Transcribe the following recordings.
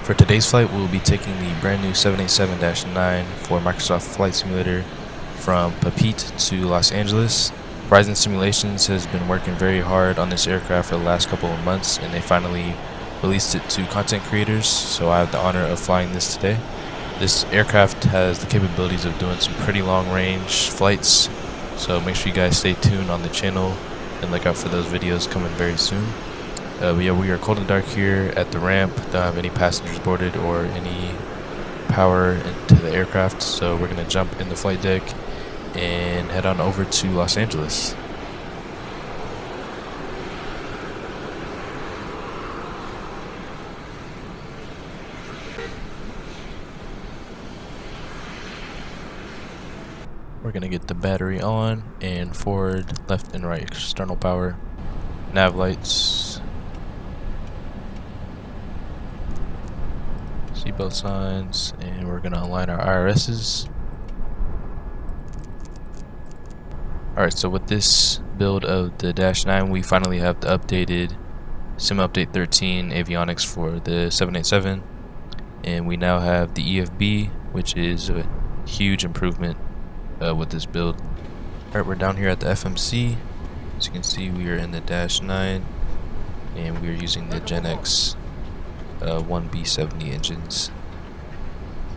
For today's flight, we'll be taking the brand new 787-9 for Microsoft Flight Simulator from Papeete to Los Angeles. Horizon Simulations has been working very hard on this aircraft for the last couple of months, and they finally released it to content creators, so I have the honor of flying this today. This aircraft has the capabilities of doing some pretty long range flights, so make sure you guys stay tuned on the channel and look out for those videos coming very soon. But yeah, we are cold and dark here at the ramp. Don't have any passengers boarded or any power into the aircraft, so we're gonna jump in the flight deck and head on over to Los Angeles. We're gonna get the battery on and forward, left and right external power, nav lights, seatbelt signs, and we're gonna align our IRSs. Alright, so with this build of the Dash 9, we finally have the updated Sim Update 13 avionics for the 787, and we now have the EFB, which is a huge improvement with this build. Alright, we're down here at the FMC. As you can see, we are in the Dash 9, and we are using the Gen X 1B70 engines.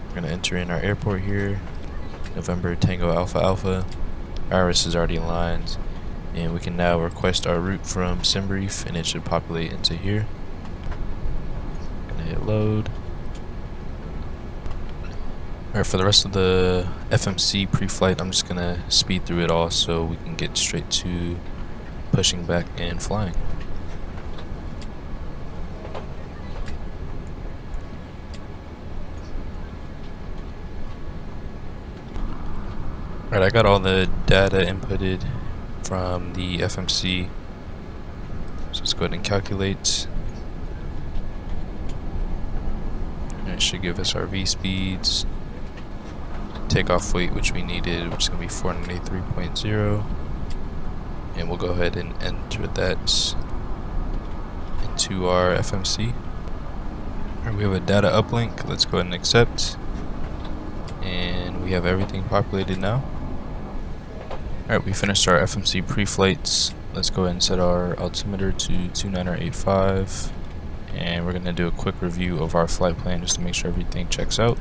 We're going to enter in our airport here, November Tango Alpha Alpha. IRS is already aligned, and we can now request our route from SimBrief, and it should populate into here. Gonna hit load. Alright, for the rest of the FMC pre-flight, I'm just gonna speed through it all so we can get straight to pushing back and flying. Alright, I got all the data inputted from the FMC, so let's go ahead and calculate. And it should give us our V speeds, takeoff weight, which we needed, which is going to be 483.0, and we'll go ahead and enter that into our FMC. Alright, we have a data uplink. Let's go ahead and accept, and we have everything populated now. Alright, we finished our FMC pre-flights. Let's go ahead and set our altimeter to 2985, and we're going to do a quick review of our flight plan just to make sure everything checks out.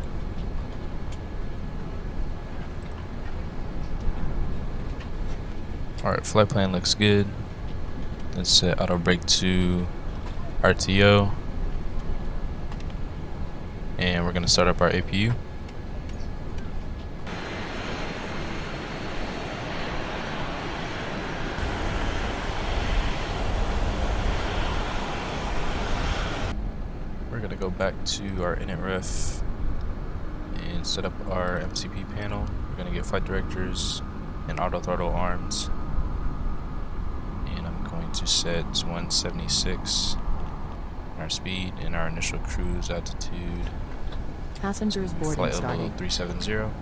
Alright, flight plan looks good. Let's set auto brake to RTO, and we're going to start up our APU. We're going to go back to our init ref and set up our MCP panel. We're going to get flight directors and auto throttle arms, and I'm going to set 176 our speed and our initial cruise altitude. Passengers boarding Flight started. level 370.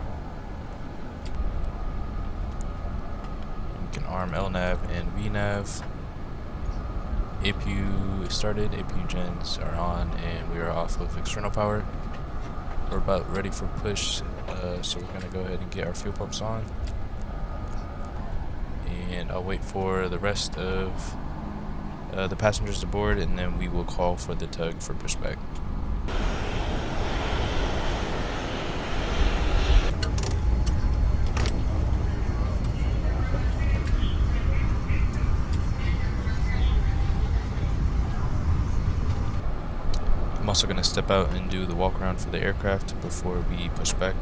We can arm LNAV and VNAV. APU started, APU gens are on, and we are off of external power. We're about ready for push, so we're going to go ahead and get our fuel pumps on. And I'll wait for the rest of the passengers to board, and then we will call for the tug for pushback. I'm also going to step out and do the walk around for the aircraft before we push back.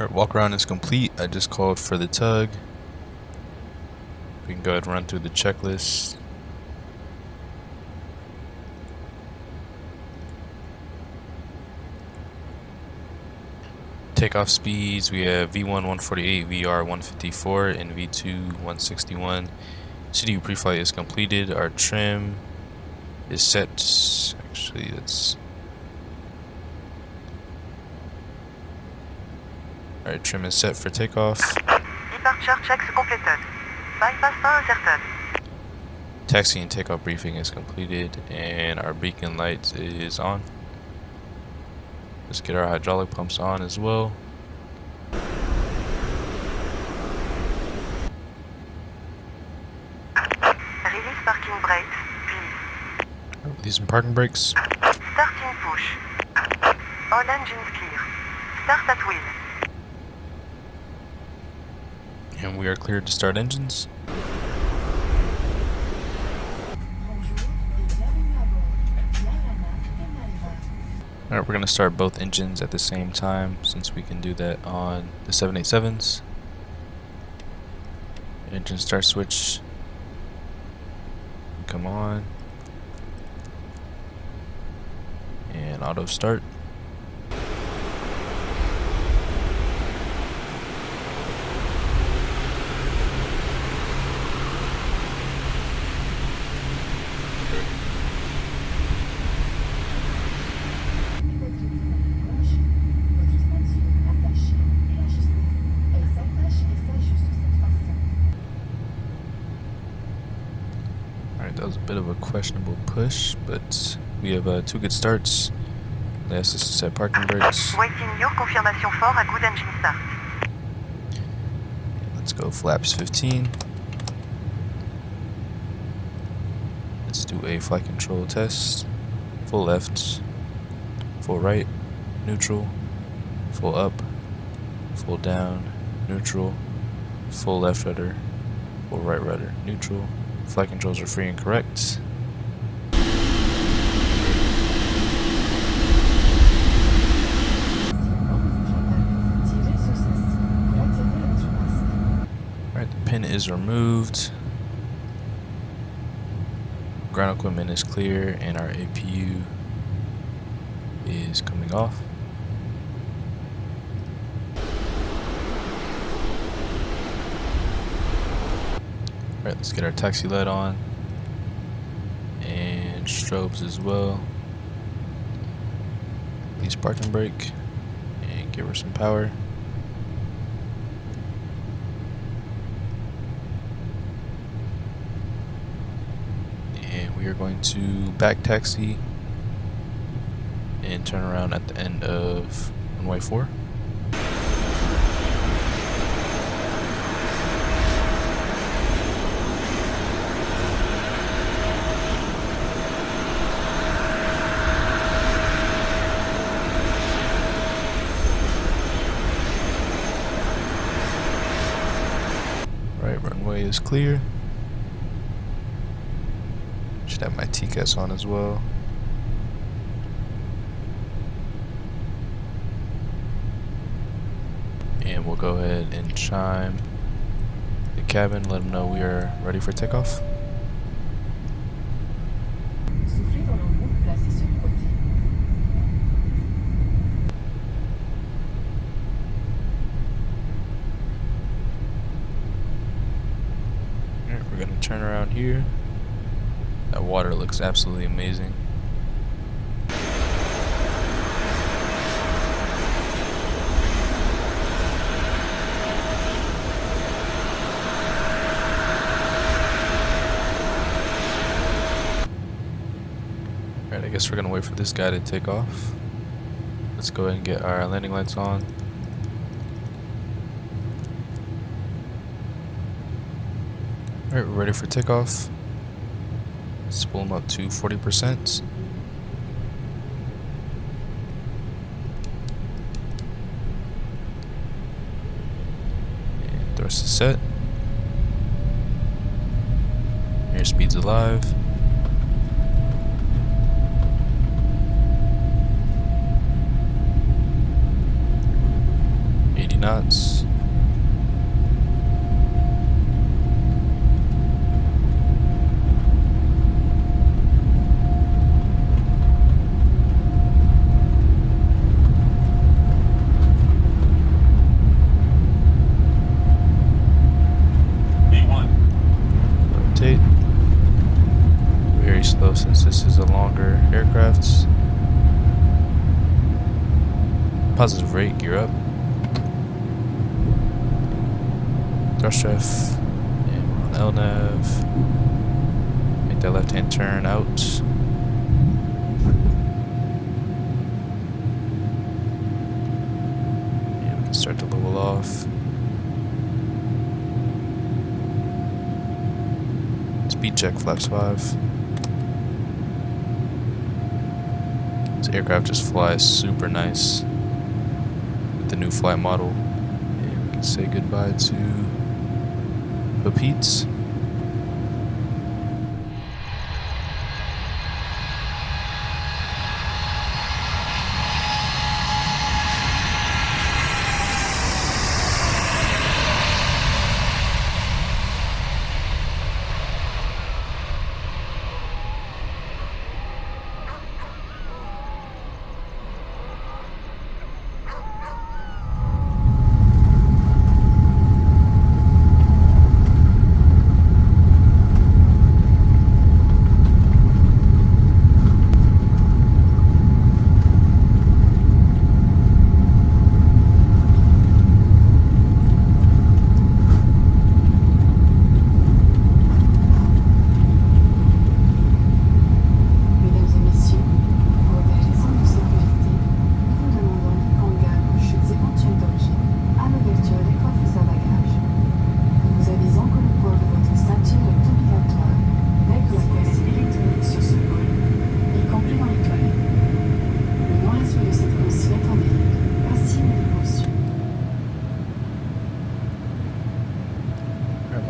Alright, walk around is complete. I just called for the tug. We can go ahead and run through the checklist. Takeoff speeds, we have V1 148, VR 154, and V2 161. CDU preflight is completed. Our trim is set. Actually, that's... Alright, trim is set for takeoff. Departure checks completed. Bypass inserted. Taxi and takeoff briefing is completed, and our beacon light is on. Let's get our hydraulic pumps on as well. Release parking brakes, please. Release some parking brakes. Starting push. All engines clear. Start at wheel. And we are cleared to start engines. Alright, we're going to start both engines at the same time since we can do that on the 787s. Engine start switch. Come on. And auto start. That was a bit of a questionable push, but we have 2 good starts. Last is to set parking brakes. Waiting your confirmation for a good engine start. Let's go flaps 15. Let's do a flight control test. Full left, full right, neutral, full up, full down, neutral, full left rudder, full right rudder, neutral. Flight controls are free and correct. Alright, the pin is removed. Ground equipment is clear and our APU is coming off. Alright, let's get our taxi light on and strobes as well. Release parking brake and give her some power. And we are going to back taxi and turn around at the end of runway 4. Runway is clear. Should have my TCAS on as well. And we'll go ahead and chime the cabin, let them know we are ready for takeoff. We're going to turn around here. That water looks absolutely amazing. Alright, I guess we're going to wait for this guy to take off. Let's go ahead and get our landing lights on. Alright, we're ready for takeoff. Let's pull them up to 40%. And thrust is set. Airspeed's alive. 30 knots. Rotate. Very slow since this is a longer aircraft. Positive rate, gear up. Thrust drive. And we're on LNAV. Make that left hand turn out. And we can start to level off. Speed check, flaps 5. This aircraft just flies super nice with the new flight model. And we can say goodbye to Papeete.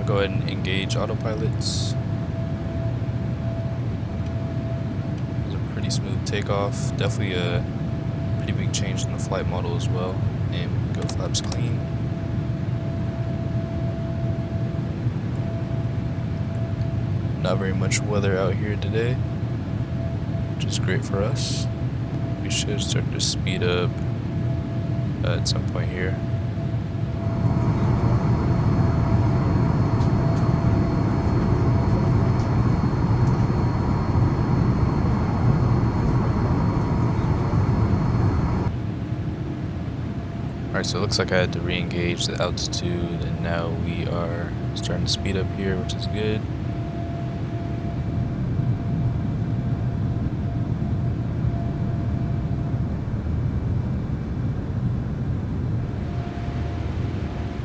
Go ahead and engage autopilots. It was a pretty smooth takeoff. Definitely a pretty big change in the flight model as well. And we can go flaps clean. Not very much weather out here today, which is great for us. We should start to speed up at some point here. Alright, so it looks like I had to re-engage the altitude, and now we are starting to speed up here, which is good.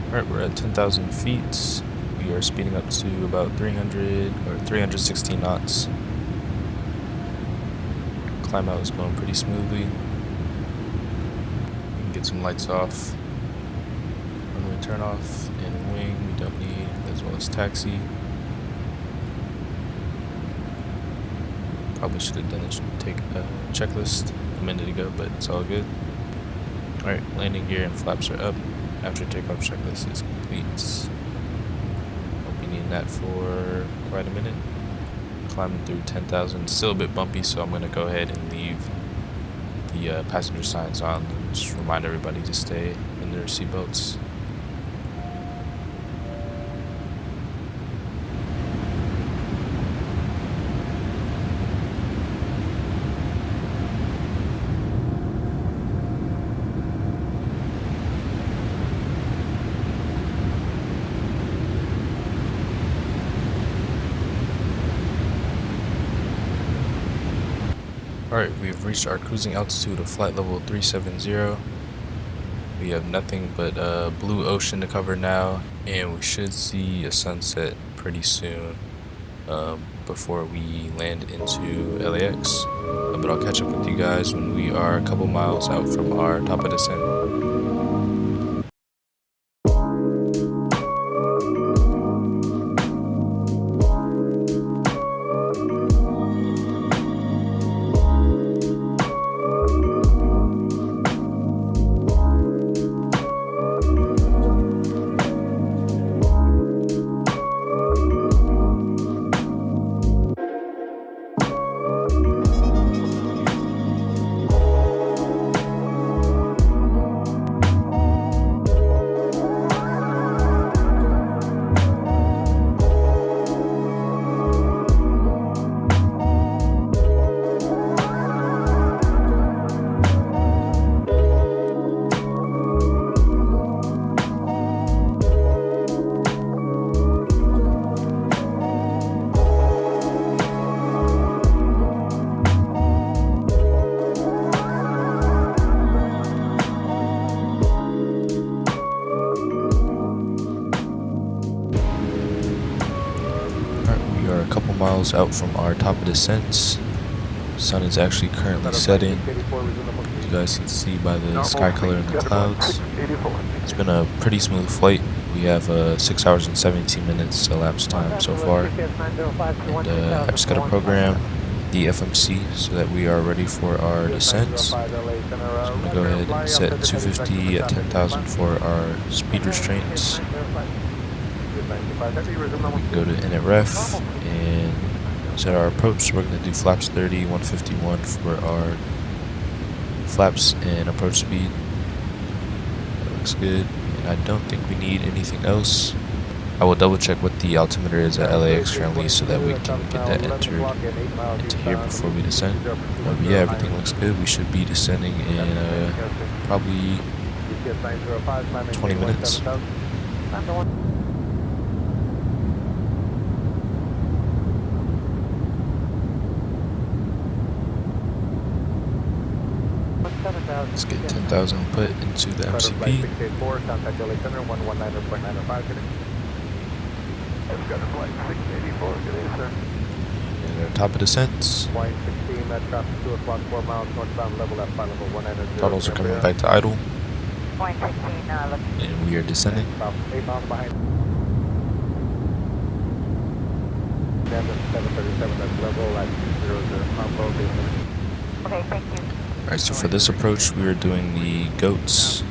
Alright, we're at 10,000 feet. We are speeding up to about 300 or 316 knots. Climb out is going pretty smoothly. Get some lights off. Runway turn off and wing we don't need, as well as taxi. Probably should have done this checklist a minute ago, but it's all good. Alright, landing gear and flaps are up after takeoff checklist is complete. Won't be needing that for quite a minute. Climbing through 10,000, still a bit bumpy, so I'm going to go ahead and leave the passenger signs on. Just remind everybody to stay in their seatbelts. Alright, we've reached our cruising altitude of flight level 370. We have nothing but blue ocean to cover now, and we should see a sunset pretty soon before we land into LAX. But I'll catch up with you guys when we are a couple miles out from our top of descent. miles out from our top of descent. Sun is actually currently setting. As you guys can see by the sky color in the clouds. It's been a pretty smooth flight. We have 6 hours and 17 minutes elapsed time so far. And I just got to program the FMC so that we are ready for our descent. So I'm going to go ahead and set 250 at 10,000 for our speed restraints. We can go to init ref and set our approach. So we're going to do flaps 30, 151 for our flaps and approach speed. That looks good. And I don't think we need anything else. I will double check what the altimeter is at LAX currently so that we can get that entered into here before we descend. But yeah, everything looks good. We should be descending in probably 20 minutes. Let's get 10,000 put into the MCP. And at top of descent. Throttles are coming back to idle. And we are descending. Okay, thank you. Alright, so for this approach, we are doing the GOATS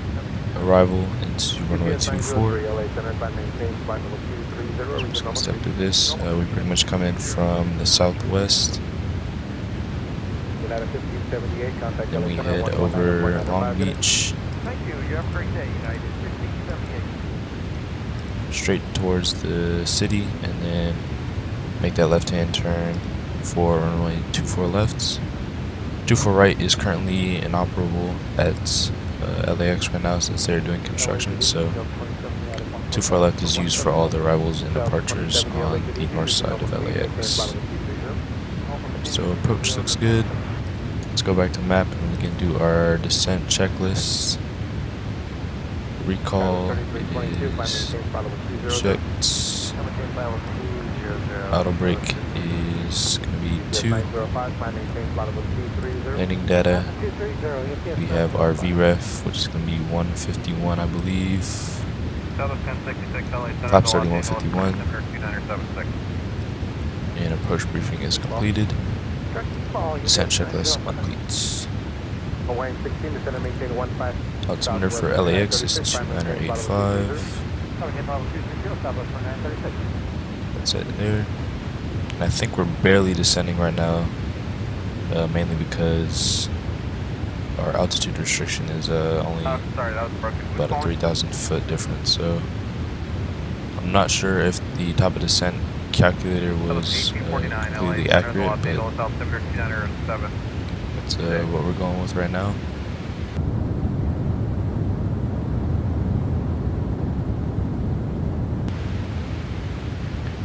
arrival into runway 24. I'm just going to step through this. We pretty much come in from the southwest. Then we head over Long Beach. Straight towards the city, and then make that left-hand turn for runway 24 left. 24 right is currently inoperable at LAX right now since they're doing construction, so 24 left is used for all the arrivals and departures on the north side of LAX. So approach looks good. Let's go back to map and we can do our descent checklist. Recall is checked. Auto brake is going to be 2. Landing data, we have our VREF, which is going to be 151, I believe. Flaps 3151. And approach briefing is completed. Descent checklist complete. Altimeter for LAX is 2985. That's it there. And I think we're barely descending right now, mainly because our altitude restriction is only about a 3,000 foot difference. So I'm not sure if the top of descent calculator was completely accurate, but that's what we're going with right now.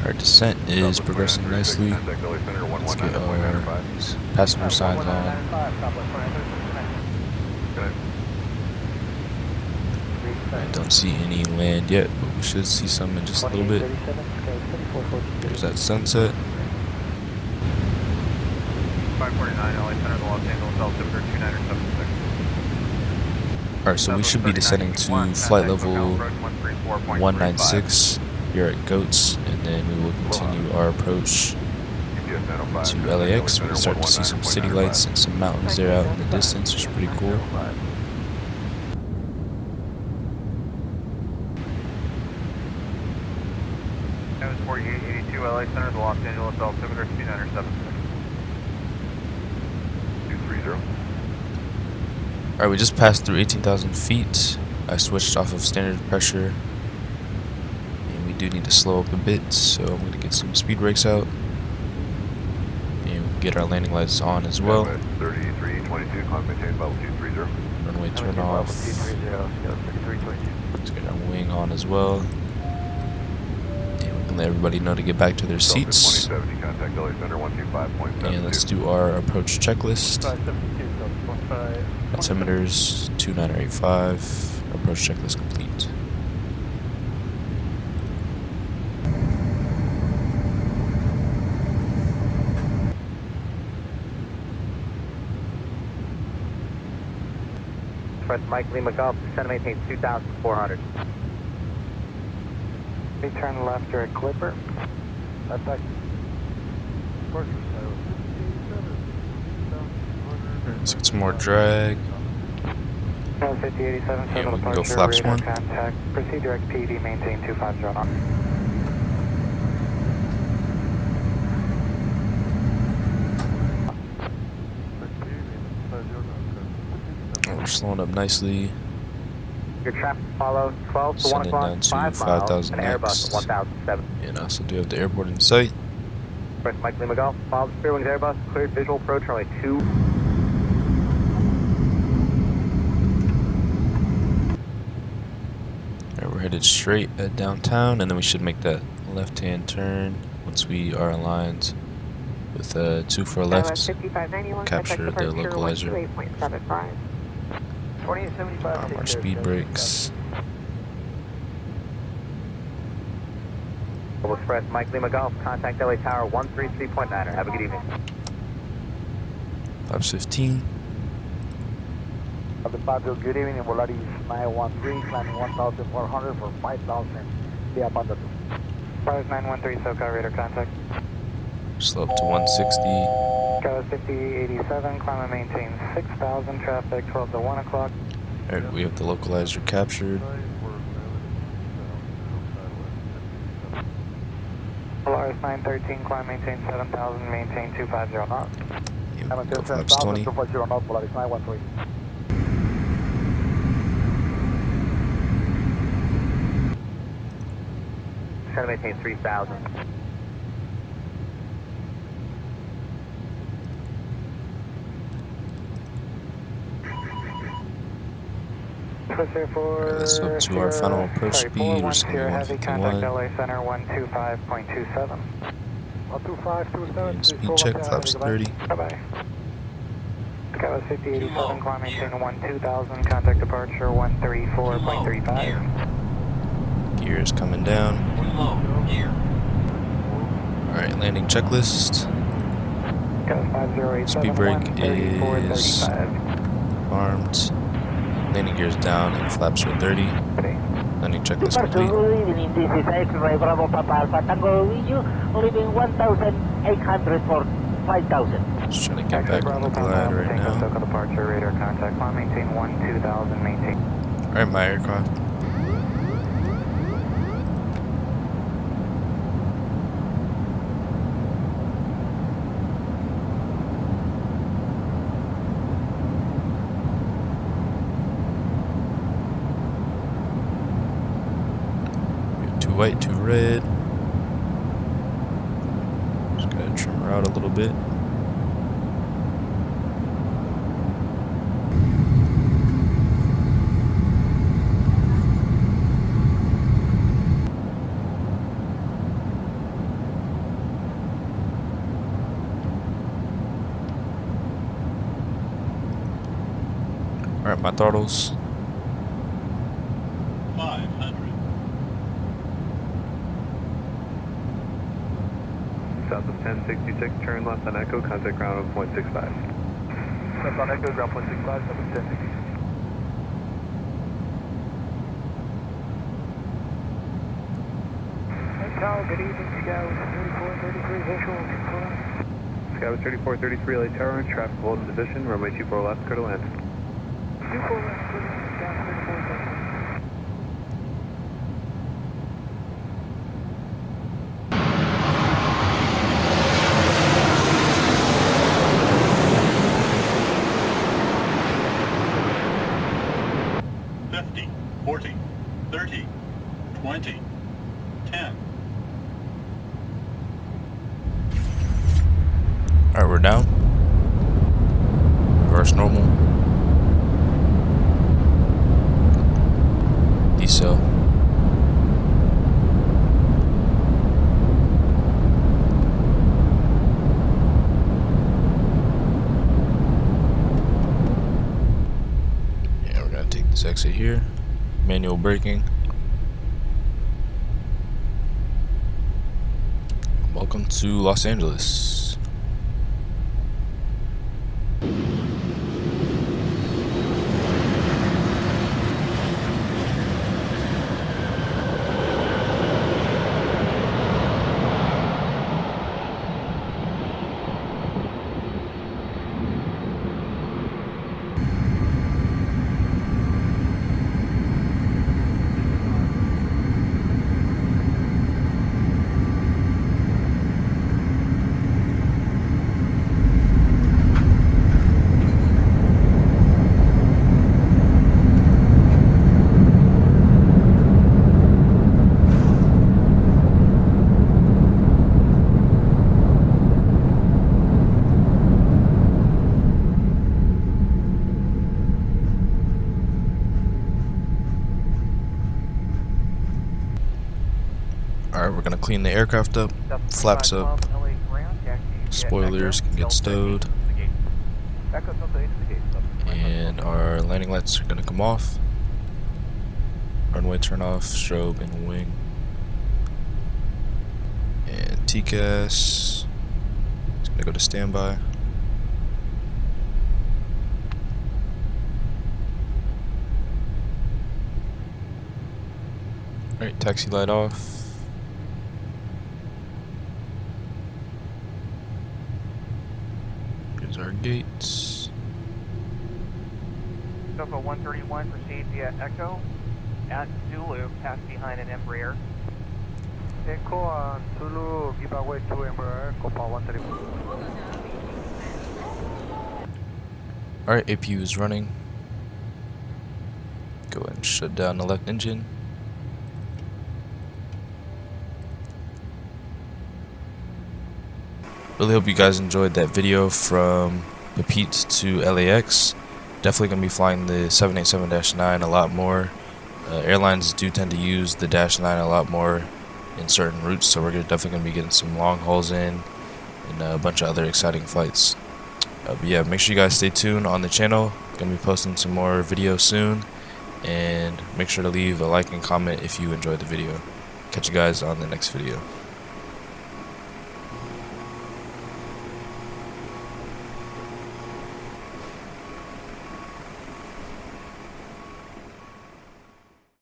Our descent is progressing nicely. Let's get our passenger signs on. I don't see any land yet, but we should see some in just a little bit. There's that sunset. 549 LA Center, the Los Angeles altimeter 2976. Alright, so we should be descending to flight level 196 here at GOATS, and then we will continue our approach to LAX. We can start to see some city lights and some mountains there out in the distance, which is pretty cool. MS 4882 LA Center, the Los Angeles altimeter 2976. 230. Alright, we just passed through 18,000 feet. I switched off of standard pressure. And we do need to slow up a bit, so I'm going to get some speed brakes out. And we'll get our landing lights on as well. 3322, climb maintain level 230. Runway turn off. Let's get our wing on as well. And we can let everybody know to get back to their seats. And let's do our approach checklist. Altimeters 2985. Approach checklist complete. Express Mike Lima Golf, descend and maintain 2,400. Turn left direct Clipper. Attack. Let's get some more drag. 5087, Yeah, we can go departure, flaps radar one. contact. Proceed direct PD, maintain 250 knots. Oh, we're slowing up nicely. Your traffic follow 12 to 1 Sending o'clock, down to 5 miles, 5,000 and Airbus next. 1007. And also do have the airport in sight. Express Mike Lima Golf, follow the Spearwings Airbus, cleared visual approach runway 2. Alright, we're headed straight at downtown, and then we should make that left-hand turn once we are aligned with 2 for a left. 5591, Capture the localizer. 128.75. 2875. Our speed brakes. Global Express Mike Lima Golf, contact LA Tower 133.9er. Have a good evening. 515. Departure, good evening, Volaris 913, climbing 1,400 for 5,000. Via Panda 2. Volaris 913, SoCal radar contact. Slow up to 160. Dallas 5087, climb and maintain 6,000, traffic 12 to 1 o'clock. Alright, we have the localizer captured. Polaris 913, climb, maintain 7,000, maintain 250 knots. Yeah, go flaps 20. 250 knots, Polaris 913. Descend and maintain 3,000. Let's up to our final approach speed, which is going to be heavy contact 151. LA Center 125.27. 125.27. And speed check, flaps 30. Bye-bye. Dallas 5087, climb, maintain 12,000, contact departure 134.35. Gear is coming down. Alright, landing checklist. Dallas 5087, Speed brake is 134.35. armed. Landing gears down and flaps are 30. Landing checklist complete. Good evening, this is X-Ray Bravo Papa Alpha Tango with you, leaving 1,800 for 5,000. Just trying to get back on the glide right now. SoCal departure, radar contact, climb, maintain 12,000, maintain. Alright, my aircraft. Too white, too red. Just gotta trim her out a little bit. Alright, my throttles. 500. South of 1066, turn left on Echo, contact ground of 0.65. Left on Echo, ground 0.65, south of 1066. Tower, good evening, Scout 3433 visual, confirm. Scout 3433, LA Tower, traffic hold in position, runway 24 left, clear to land. 24 left, good evening, Scout 3433. $50, $40, $30, $20, $10. Alright, we're down. Reverse normal. Decel. Yeah, we're gonna take this exit here. Manual braking. Welcome to Los Angeles. Alright, we're gonna clean the aircraft up, flaps up, spoilers can get stowed, and our landing lights are gonna come off. Runway turn off, strobe, and wing. And TCAS is gonna go to standby. Alright, taxi light off. Here's our gates. Alpha 131, proceed via Echo at Zulu, pass behind an Embraer. Echo on Zulu, give away to Embraer, Copa 131. Alright, APU is running. Go ahead and shut down the left engine. Really hope you guys enjoyed that video from Papeete to LAX. Definitely going to be flying the 787-9 a lot more. Airlines do tend to use the -9 a lot more in certain routes, so we're definitely going to be getting some long hauls in and a bunch of other exciting flights. But yeah, make sure you guys stay tuned on the channel. Going to be posting some more videos soon, and make sure to leave a like and comment if you enjoyed the video. Catch you guys on the next video.